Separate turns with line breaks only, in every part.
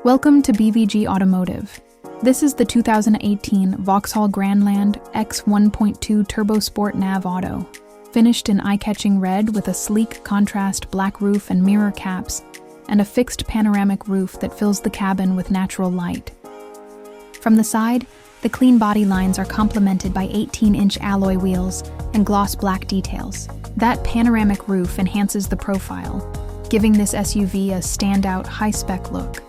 Welcome to BVG Automotive. This is the 2018 Vauxhall Grandland X 1.2 Turbo Sport Nav Auto. Finished in eye-catching red with a sleek contrast black roof and mirror caps, and a fixed panoramic roof that fills the cabin with natural light. From the side, the clean body lines are complemented by 18-inch alloy wheels and gloss black details. That panoramic roof enhances the profile, giving this SUV a standout high-spec look.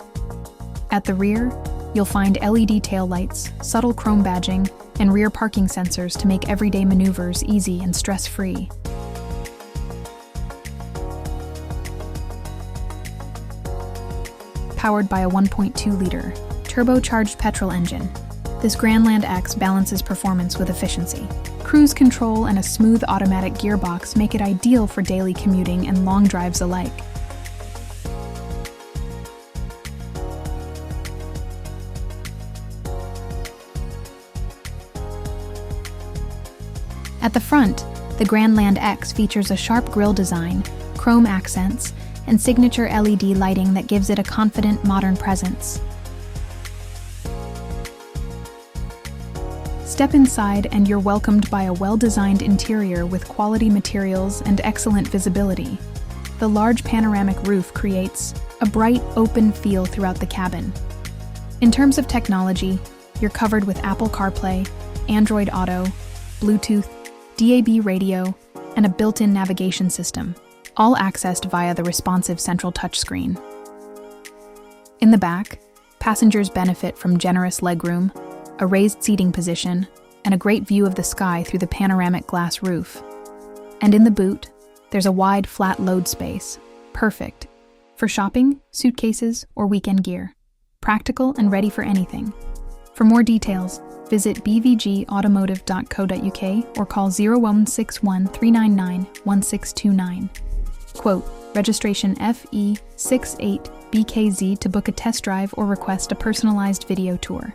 At the rear, you'll find LED taillights, subtle chrome badging, and rear parking sensors to make everyday maneuvers easy and stress-free. Powered by a 1.2-liter, turbocharged petrol engine, this Grandland X balances performance with efficiency. Cruise control and a smooth automatic gearbox make it ideal for daily commuting and long drives alike. At the front, the Grandland X features a sharp grille design, chrome accents, and signature LED lighting that gives it a confident, modern presence. Step inside and you're welcomed by a well-designed interior with quality materials and excellent visibility. The large panoramic roof creates a bright, open feel throughout the cabin. In terms of technology, you're covered with Apple CarPlay, Android Auto, Bluetooth, DAB radio, and a built-in navigation system, all accessed via the responsive central touchscreen. In the back, passengers benefit from generous legroom, a raised seating position, and a great view of the sky through the panoramic glass roof. And in the boot, there's a wide, flat load space, perfect for shopping, suitcases, or weekend gear. Practical and ready for anything. For more details, visit bvgautomotive.co.uk or call 0161 399 1629. Quote, registration FE68BKZ to book a test drive or request a personalized video tour.